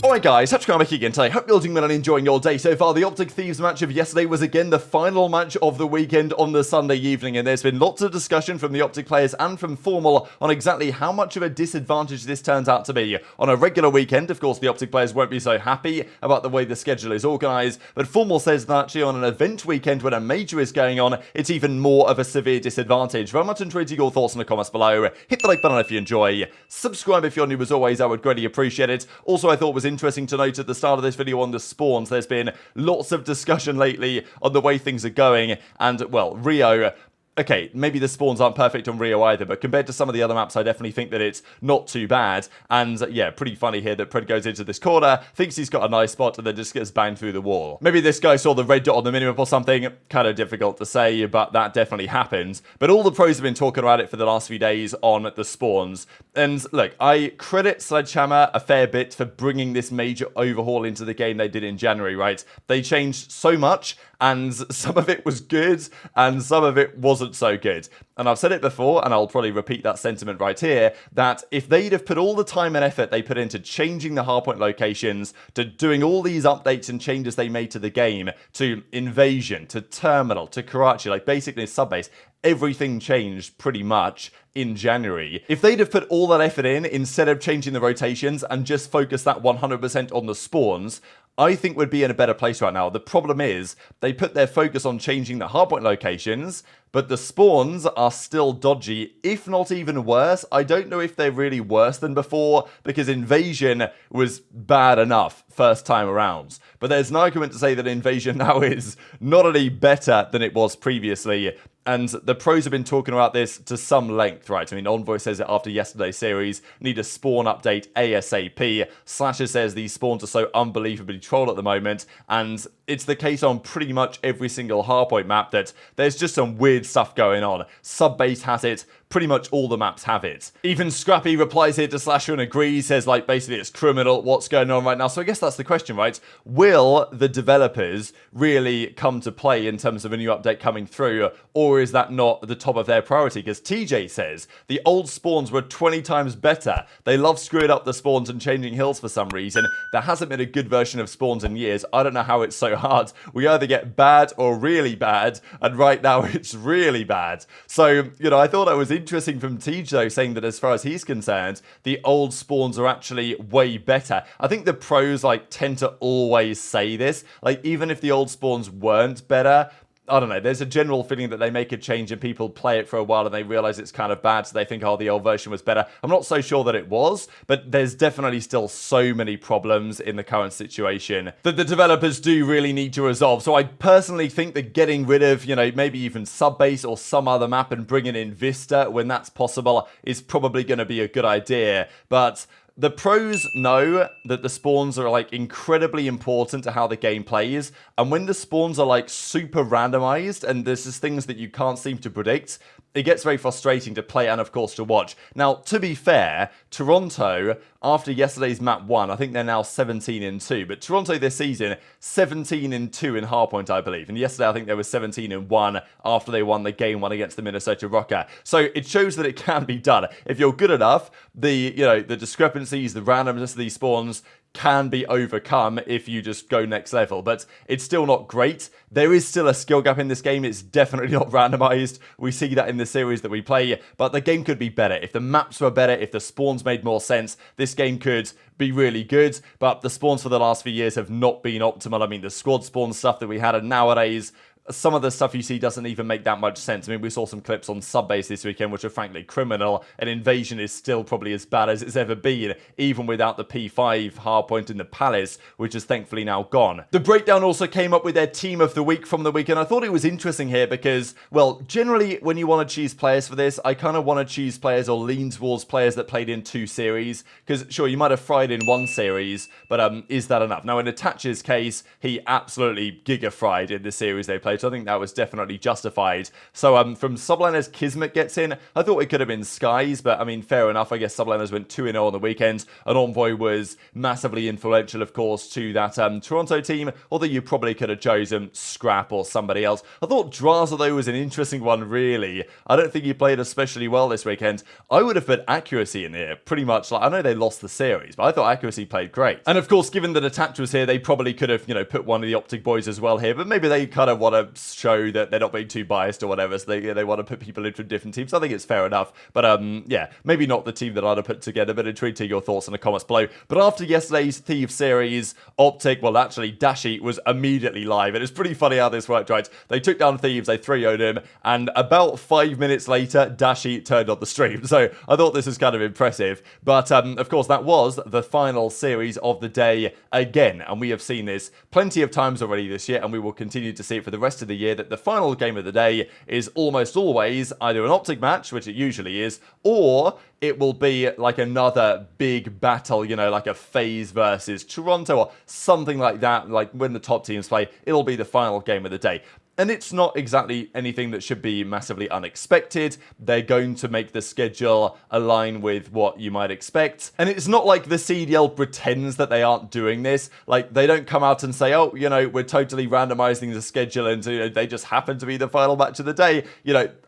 Alright guys, HyDra back again today. Hope you're doing well and enjoying your day so far. The OpTic Thieves match of yesterday was again the final match of the weekend on the Sunday evening, and there's been lots of discussion from the OpTic players and from FormaL on exactly how much of a disadvantage this turns out to be. On a regular weekend, of course, the OpTic players won't be so happy about the way the schedule is organised, but FormaL says that actually on an event weekend when a major is going on, it's even more of a severe disadvantage. Very much enjoyed your thoughts in the comments below. Hit the like button if you enjoy. Subscribe if you're new as always, I would greatly appreciate it. Also, I thought it was interesting to note at the start of this video on the spawns, there's been lots of discussion lately on the way things are going, and, well, Rio... Okay, maybe the spawns aren't perfect on Rio either, but compared to some of the other maps, I definitely think that it's not too bad. And yeah, pretty funny here that Pred goes into this corner, thinks he's got a nice spot, and then just gets banged through the wall. Maybe this guy saw the red dot on the minimap or something. Kind of difficult to say, but that definitely happens. But all the pros have been talking about it for the last few days on the spawns. And look, I credit Sledgehammer a fair bit for bringing this major overhaul into the game they did in January, right? They changed so much, and some of it was good, and some of it wasn't so good. And I've said it before, and I'll probably repeat that sentiment right here, that if they'd have put all the time and effort they put into changing the hardpoint locations, to doing all these updates and changes they made to the game, to Invasion, to Terminal, to Karachi, like basically Subbase, everything changed pretty much in January. If they'd have put all that effort in, instead of changing the rotations and just focus that 100% on the spawns, I think we'd be in a better place right now. The problem is, they put their focus on changing the hardpoint locations, but the spawns are still dodgy, if not even worse. I don't know if they're really worse than before, because Invasion was bad enough first time around. But there's an argument to say that Invasion now is not any better than it was previously. And the pros have been talking about this to some length, right? I mean, Envoy says it after yesterday's series, need a spawn update ASAP. Slasher says these spawns are so unbelievably troll at the moment, and it's the case on pretty much every single hardpoint map that there's just some weird stuff going on. Subbase has it, pretty much all the maps have it. Even Scrappy replies here to Slasher and agrees, says like basically it's criminal what's going on right now. So I guess that's the question, right? Will the developers really come to play in terms of a new update coming through, or is that not the top of their priority? Because TJ says the old spawns were 20 times better. They love screwing up the spawns and changing hills for some reason. There hasn't been a good version of spawns in years. I don't know how it's so hard. We either get bad or really bad, and right now it's really bad. So, you know, I thought that was interesting from TJ though, saying that as far as he's concerned, the old spawns are actually way better. I think the pros like tend to always say this, like even if the old spawns weren't better, I don't know, there's a general feeling that they make a change and people play it for a while and they realize it's kind of bad, so they think, oh, the old version was better. I'm not so sure that it was, but there's definitely still so many problems in the current situation that the developers do really need to resolve. So I personally think that getting rid of, you know, maybe even Subbase or some other map and bringing in Vista when that's possible is probably going to be a good idea. But the pros know that the spawns are like incredibly important to how the game plays, and when the spawns are like super randomized and there's just things that you can't seem to predict, it gets very frustrating to play and of course to watch. Now, to be fair, Toronto, after yesterday's map 1, I think they're now 17-2, but Toronto this season, 17-2 in hardpoint, I believe, and yesterday I think they were 17-1 after they won the game 1 against the Minnesota Rocker. So it shows that it can be done. If you're good enough, the discrepancies, the randomness of these spawns can be overcome if you just go next level, but it's still not great. There is still a skill gap in this game. It's definitely not randomized. We see that in the series that we play, but the game could be better. If the maps were better, if the spawns made more sense, this game could be really good, but the spawns for the last few years have not been optimal. I mean, the squad spawn stuff that we had, and nowadays, some of the stuff you see doesn't even make that much sense. I mean, we saw some clips on Subbase this weekend which are frankly criminal, and Invasion is still probably as bad as it's ever been, even without the P5 hardpoint in the Palace, which is thankfully now gone. The Breakdown also came up with their Team of the Week from the weekend. I thought it was interesting here because, well, generally when you want to choose players for this, I kind of want to choose players or lean towards players that played in 2 series, because sure, you might have fried in 1 series, but is that enough? Now, in Attach's case, he absolutely giga-fried in the series they played. So I think that was definitely justified. So from Subliners, Kismet gets in. I thought it could have been Skyz, but I mean, fair enough. I guess Subliners went 2-0 on the weekend, and Envoy was massively influential, of course, to that Toronto team, although you probably could have chosen Scrap or somebody else. I thought Drazah, though, was an interesting one, really. I don't think he played especially well this weekend. I would have put Accuracy in here, pretty much. Like, I know they lost the series, but I thought Accuracy played great. And of course, given that Attach was here, they probably could have, put one of the OpTic boys as well here, but maybe they kind of want to show that they're not being too biased or whatever, so they want to put people in from different teams. I think it's fair enough, but yeah, maybe not the team that I'd have put together, but intrigued to your thoughts in the comments below. But after yesterday's Thieves series, OpTic, well, actually, Dashy was immediately live. It was pretty funny how this worked, right? They took down Thieves, they 3-0'd him, and about 5 minutes later, Dashy turned on the stream. So I thought this was kind of impressive. But of course, that was the final series of the day again. And we have seen this plenty of times already this year, and we will continue to see it for the rest of the year, that the final game of the day is almost always either an OpTic match, which it usually is, or it will be like another big battle, like a FaZe versus Toronto or something like that. Like when the top teams play, it'll be the final game of the day. And it's not exactly anything that should be massively unexpected. They're going to make the schedule align with what you might expect. And it's not like the CDL pretends that they aren't doing this. Like, they don't come out and say, oh, we're totally randomizing the schedule and they just happen to be the final match of the day.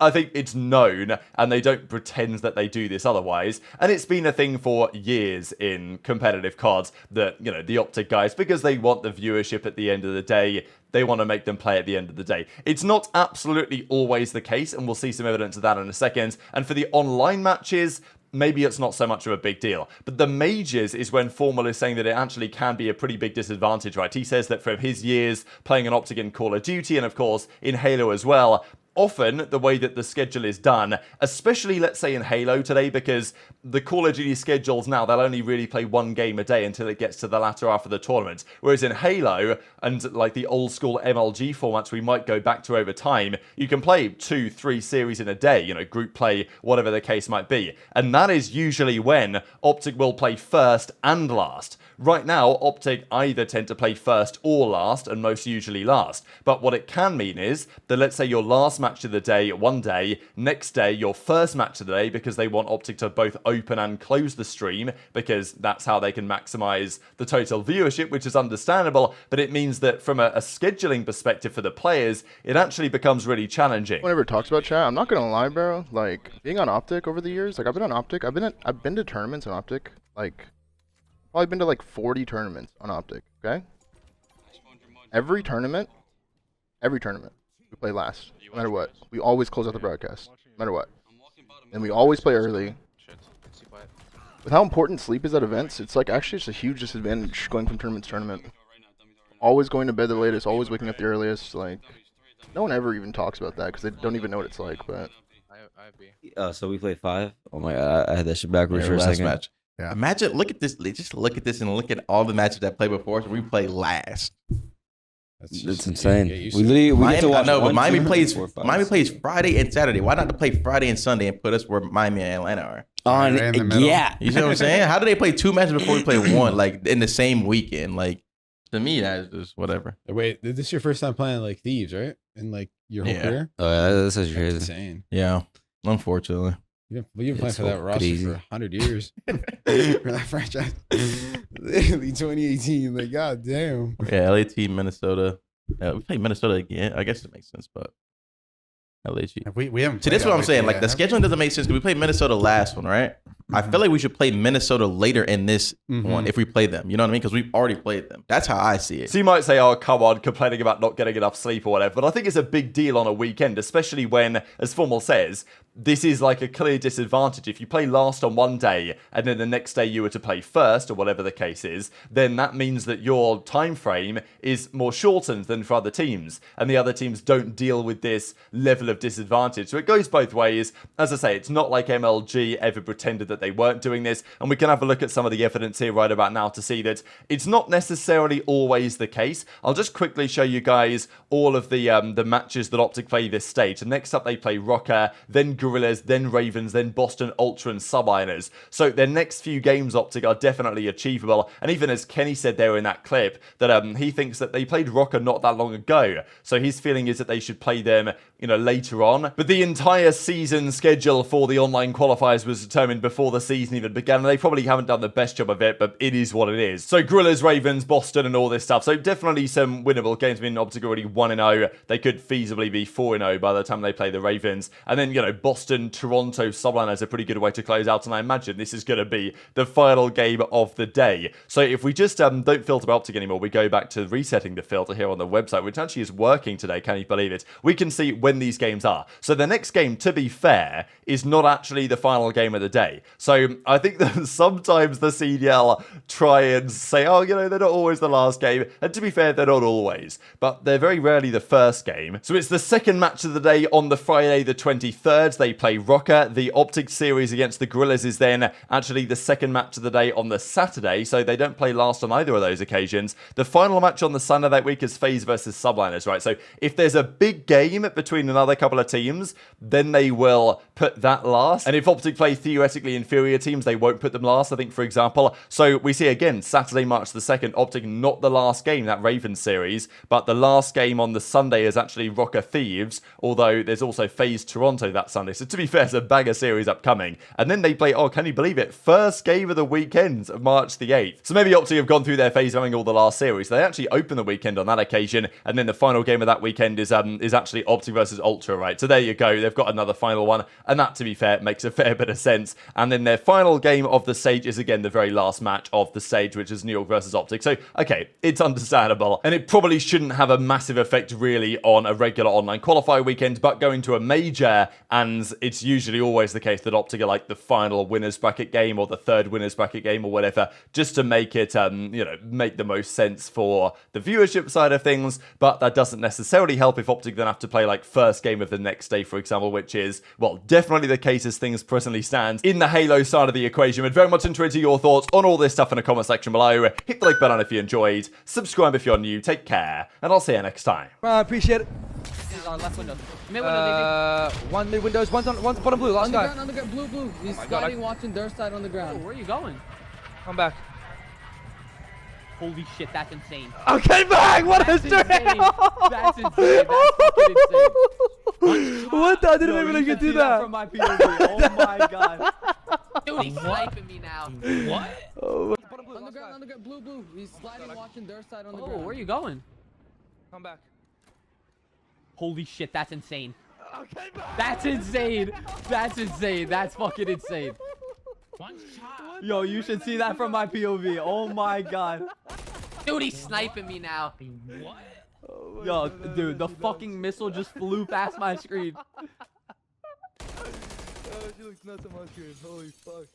I think it's known, and they don't pretend that they do this otherwise. And it's been a thing for years in competitive cards that, the OpTic guys, because they want the viewership at the end of the day, they want to make them play at the end of the day. It's not absolutely always the case, and we'll see some evidence of that in a second. And for the online matches, maybe it's not so much of a big deal. But the majors is when FormaL is saying that it actually can be a pretty big disadvantage, right? He says that from his years playing an OpTic in Call of Duty, and of course in Halo as well, often the way that the schedule is done, especially let's say in Halo today, because the Call of Duty schedules now, they'll only really play one game a day until it gets to the latter half of the tournament. Whereas in Halo and like the old school MLG formats we might go back to over time, you can play 2-3 series in a day, group play, whatever the case might be. And that is usually when OpTic will play first and last. Right now, OpTic either tend to play first or last, and most usually last. But what it can mean is that let's say your last match of the day one day, next day your first match of the day, because they want OpTic to both open and close the stream, because that's how they can maximize the total viewership, which is understandable. But it means that from a scheduling perspective for the players, it actually becomes really challenging. Whenever it talks about chat, I'm not gonna lie, bro. Like being on OpTic over the years, like I've been on OpTic, I've been to tournaments on OpTic, like probably been to like 40 tournaments on OpTic. Okay, every tournament, we play last, no matter what. We always close out the broadcast, no matter what, and we always play early. With how important sleep is at events, it's like actually just a huge disadvantage going from tournament to tournament. Always going to bed the latest, always waking up the earliest. Like no one ever even talks about that because they don't even know what it's like. But so we played 5. Oh my god, I had that shit backwards for a second. Match. Yeah. Imagine, look at this. Just look at this and look at all the matches that played before. So we play last. That's insane. We get to watch. No, but Miami plays Friday and Saturday. Why not to play Friday and Sunday and put us where Miami and Atlanta are? Yeah, you see what I'm saying? How do they play 2 matches before we play 1, like in the same weekend? Like to me, that's just whatever. Wait, this is your first time playing like Thieves, right? In like your whole career? Oh yeah, that's crazy. Insane. Yeah, unfortunately. You've been playing for that roster for 100 years. For that franchise. Literally 2018. Like, god damn. Yeah, LAT, Minnesota. We played Minnesota again. I guess it makes sense, but LAT. We haven't. See, that's what I'm saying. Like, the scheduling doesn't make sense because we played Minnesota last one, right? I feel like we should play Minnesota later in this one if we play them. You know what I mean? Because we've already played them. That's how I see it. So you might say, oh, come on, complaining about not getting enough sleep or whatever. But I think it's a big deal on a weekend, especially when, as FormaL says, this is like a clear disadvantage. If you play last on one day and then the next day you were to play first or whatever the case is, then that means that your time frame is more shortened than for other teams. And the other teams don't deal with this level of of disadvantage. So it goes both ways. As I say, it's not like MLG ever pretended that they weren't doing this, and we can have a look at some of the evidence here right about now to see that it's not necessarily always the case. I'll just quickly show you guys all of the matches that OpTic play this stage. And next up, they play Rocker, then Gorillas, then Ravens, then Boston, Ultra, and Subliners. So their next few games, OpTic, are definitely achievable. And even as Kenny said there in that clip, that he thinks that they played Rocker not that long ago. So his feeling is that they should play them, you know, later on. But the entire season schedule for the online qualifiers was determined before the season even began. And they probably haven't done the best job of it, but it is what it is. So Gorillas, Ravens, Boston, and all this stuff. So definitely some winnable games. I mean, OpTic already 1-0. They could feasibly be 4-0 by the time they play the Ravens. And then, you know, Boston, Toronto, Subliners a pretty good way to close out. And I imagine this is going to be the final game of the day. So if we just don't filter by OpTic anymore, we go back to resetting the filter here on the website, which actually is working today. Can you believe it? We can see when these games are. So the next game, to be fair, is not actually the final game of the day. So I think that sometimes the CDL try and say, oh, you know, they're not always the last game. And to be fair, they're not always. But they're very rarely the first game. So it's the second match of the day on the Friday the 23rd. They play Rocker. The OpTic series against the Gorillas is then actually the second match of the day on the Saturday. So they don't play last on either of those occasions. The final match on the Sunday that week is FaZe versus Subliners, right? So if there's a big game between another couple of teams, then they will put that last. And if OpTic play theoretically inferior teams, they won't put them last, I think, for example. So we see again, Saturday, March the 2nd, OpTic not the last game, that Ravens series, but the last game on the Sunday is actually Rocker Thieves, although there's also FaZe Toronto that Sunday. So to be fair, it's a bagger series upcoming. And then they play, oh, can you believe it? First game of the weekend, March the 8th. So maybe OpTic have gone through their phase having all the last series. They actually open the weekend on that occasion, and then the final game of that weekend is actually OpTic versus Ultra, right? So there you go. They've got another final one, and that, to be fair, makes a fair bit of sense. And then their final game of the stage is, again, the very last match of the stage, which is New York versus OpTic. So, okay, it's understandable, and it probably shouldn't have a massive effect, really, on a regular online qualifier weekend, but going to a major, and it's usually always the case that OpTic are like the final winners bracket game or the third winners bracket game or whatever, just to make it, you know, make the most sense for the viewership side of things. But that doesn't necessarily help if OpTic then have to play like first game of the next day, for example, which is, well, definitely the case as things presently stand in the Halo side of the equation. But very much interested in your thoughts on all this stuff in the comment section below. Hit the like button if you enjoyed, subscribe if you're new, take care, and I'll see you next time. I appreciate it. He's on left window. Mid window, one mid windows, one's bottom blue, last guy. on the ground, blue. He's sliding, watching their side on the ground. Oh, where are you going? Come back. Holy shit, that's insane. Okay, back! What is that? That's insane. That's fucking insane. What? I didn't even know you could do that. From my POV. Oh my god. Dude, he's sniping me now. What? Oh, On the ground, blue. He's sliding, watching their side on the oh, ground. where are you going? Come back. Holy shit, that's insane. Okay, back. That's insane. That's insane. That's fucking insane. One shot. Yo, you should see that from my POV. Oh my god. Dude, he's sniping me now. What? Oh yo, dude, the fucking missile just flew past my screen. Oh, she looks nuts on my screen. Holy fuck.